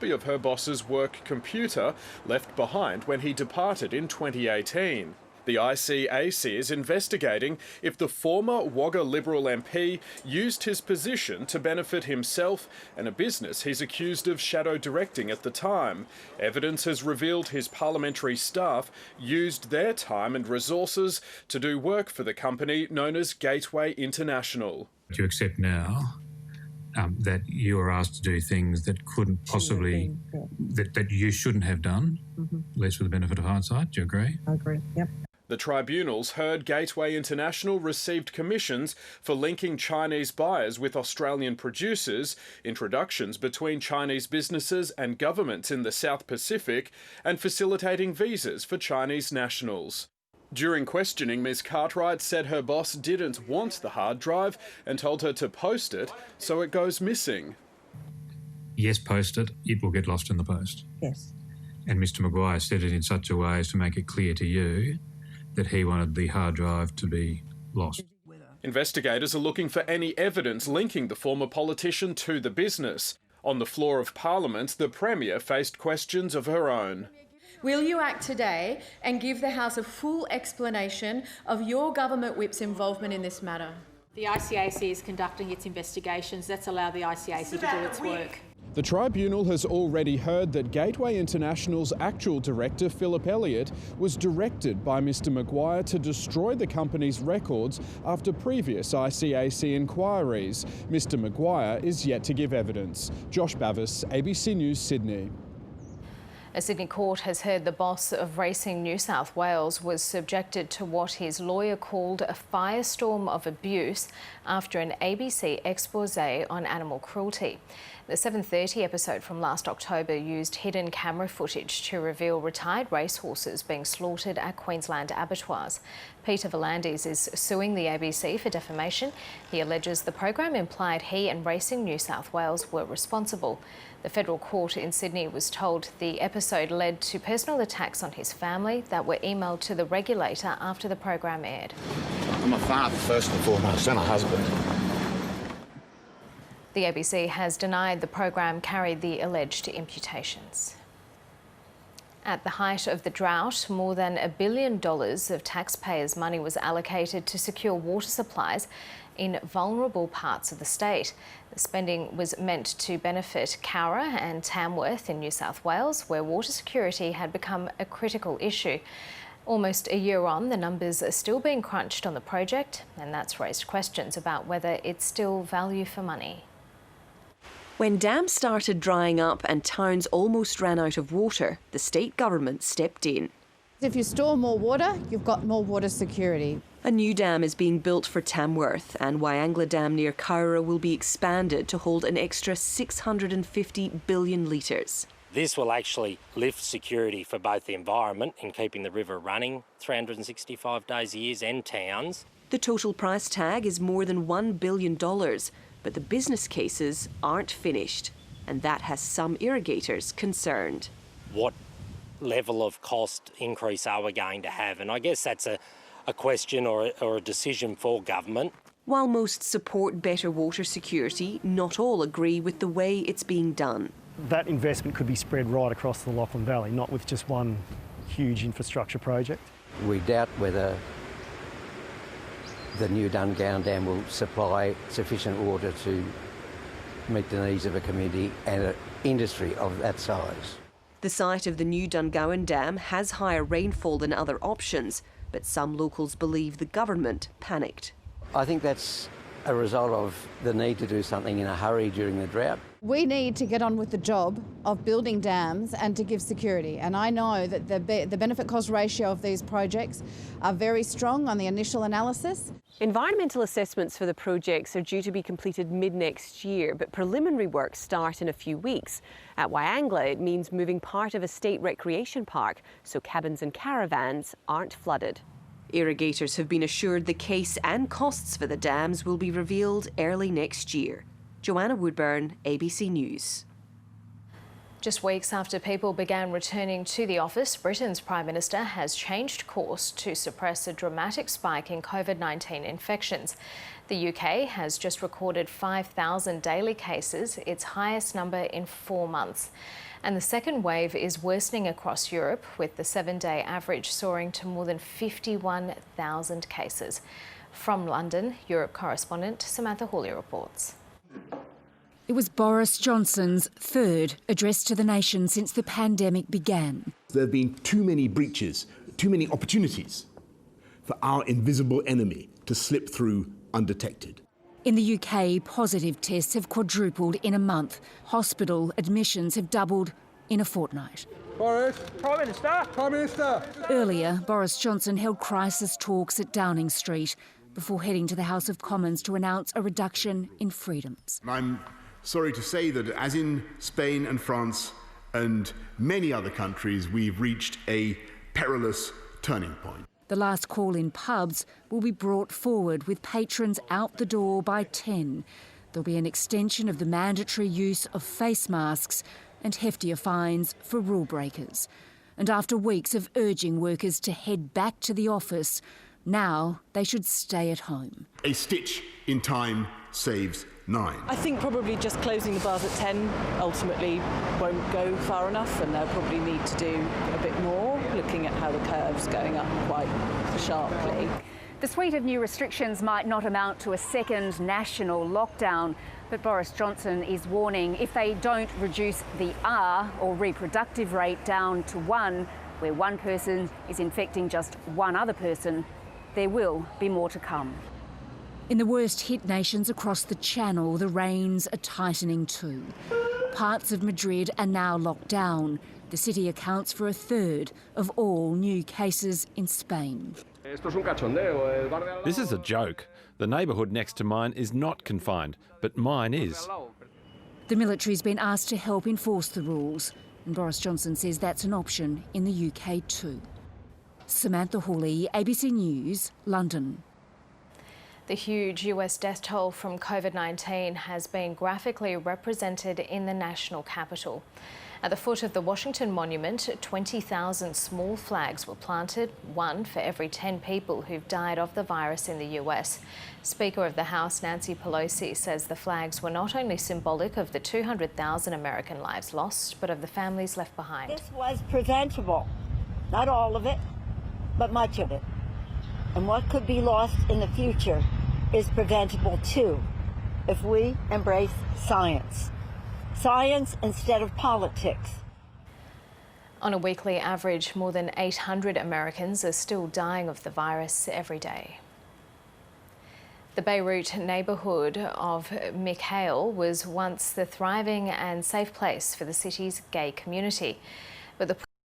Of her boss's work computer left behind when he departed in 2018. The ICAC is investigating if the former Wagga Liberal MP used his position to benefit himself and a business he's accused of shadow directing at the time. Evidence has revealed his parliamentary staff used their time and resources to do work for the company known as Gateway International. Do you accept now that you are asked to do things that couldn't possibly, that you shouldn't have done, at least with the benefit of hindsight? Do you agree? I agree, yep. The tribunals heard Gateway International received commissions for linking Chinese buyers with Australian producers, introductions between Chinese businesses and governments in the South Pacific, and facilitating visas for Chinese nationals. During questioning, Ms Cartwright said her boss didn't want the hard drive and told her to post it so it goes missing. Yes, post it. It will get lost in the post. Yes. And Mr Maguire said it in such a way as to make it clear to you that he wanted the hard drive to be lost. Investigators are looking for any evidence linking the former politician to the business. On the floor of Parliament, the Premier faced questions of her own. Will you act today and give the House a full explanation of your government whip's involvement in this matter? The ICAC is conducting its investigations. Let's allow the ICAC to do its work. The tribunal has already heard that Gateway International's actual director, Philip Elliott, was directed by Mr Maguire to destroy the company's records after previous ICAC inquiries. Mr Maguire is yet to give evidence. Josh Bavis, ABC News, Sydney. A Sydney court has heard the boss of Racing New South Wales was subjected to what his lawyer called a firestorm of abuse after an ABC expose on animal cruelty. The 7:30 episode from last October used hidden camera footage to reveal retired racehorses being slaughtered at Queensland abattoirs. Peter V'landys is suing the ABC for defamation. He alleges the program implied he and Racing New South Wales were responsible. The federal court in Sydney was told the episode led to personal attacks on his family that were emailed to the regulator after the program aired. I'm a father first and foremost, and a husband. The ABC has denied the program carried the alleged imputations. At the height of the drought, more than $1 billion of taxpayers' money was allocated to secure water supplies in vulnerable parts of the state. The spending was meant to benefit Cowra and Tamworth in New South Wales, where water security had become a critical issue. Almost a year on, the numbers are still being crunched on the project, and that's raised questions about whether it's still value for money. When dams started drying up and towns almost ran out of water, the state government stepped in. If you store more water, you've got more water security. A new dam is being built for Tamworth, and Wyangla Dam near Cowra will be expanded to hold an extra 650 billion litres. This will actually lift security for both the environment in keeping the river running 365 days a year and towns. The total price tag is more than $1 billion, but the business cases aren't finished, and that has some irrigators concerned. What level of cost increase are we going to have? And I guess that's a question or a decision for government. While most support better water security, not all agree with the way it's being done. That investment could be spread right across the Lachlan Valley, not with just one huge infrastructure project. We doubt whether the new Dungowan Dam will supply sufficient water to meet the needs of a community and an industry of that size. The site of the new Dungowan Dam has higher rainfall than other options, but some locals believe the government panicked. I think that's a result of the need to do something in a hurry during the drought. We need to get on with the job of building dams and to give security. And I know that the benefit-cost ratio of these projects are very strong on the initial analysis. Environmental assessments for the projects are due to be completed mid-next year, but preliminary works start in a few weeks. At Wyangla, it means moving part of a state recreation park so cabins and caravans aren't flooded. Irrigators have been assured the case and costs for the dams will be revealed early next year. Joanna Woodburn, ABC News. Just weeks after people began returning to the office, Britain's Prime Minister has changed course to suppress a dramatic spike in COVID-19 infections. The UK has just recorded 5,000 daily cases, its highest number in 4 months. And the second wave is worsening across Europe, with the 7-day average soaring to more than 51,000 cases. From London, Europe correspondent Samantha Hawley reports. It was Boris Johnson's third address to the nation since the pandemic began. There have been too many breaches, too many opportunities for our invisible enemy to slip through undetected. In the UK, positive tests have quadrupled in a month. Hospital admissions have doubled in a fortnight. Boris! Prime Minister! Prime Minister! Earlier, Boris Johnson held crisis talks at Downing Street before heading to the House of Commons to announce a reduction in freedoms. I'm sorry to say that, as in Spain and France and many other countries, we've reached a perilous turning point. The last call in pubs will be brought forward, with patrons out the door by 10. There'll be an extension of the mandatory use of face masks and heftier fines for rule breakers. And after weeks of urging workers to head back to the office, now they should stay at home. A stitch in time saves 9. I think probably just closing the bars at 10 ultimately won't go far enough, and they'll probably need to do a bit more, looking at how the curve's going up quite sharply. The suite of new restrictions might not amount to a second national lockdown, but Boris Johnson is warning if they don't reduce the R, or reproductive rate, down to 1, where one person is infecting just one other person, there will be more to come. In the worst hit nations across the Channel, the reins are tightening too. Parts of Madrid are now locked down. The city accounts for a third of all new cases in Spain. This is a joke. The neighbourhood next to mine is not confined, but mine is. The military's been asked to help enforce the rules, and Boris Johnson says that's an option in the UK too. Samantha Hawley, ABC News, London. The huge US death toll from COVID-19 has been graphically represented in the national capital. At the foot of the Washington Monument, 20,000 small flags were planted, one for every 10 people who've died of the virus in the US. Speaker of the House Nancy Pelosi says the flags were not only symbolic of the 200,000 American lives lost, but of the families left behind. This was preventable. Not all of it, but much of it. And what could be lost in the future is preventable too, if we embrace science. Science instead of politics. On a weekly average, more than 800 Americans are still dying of the virus every day. The Beirut neighbourhood of Mikhail was once the thriving and safe place for the city's gay community, but the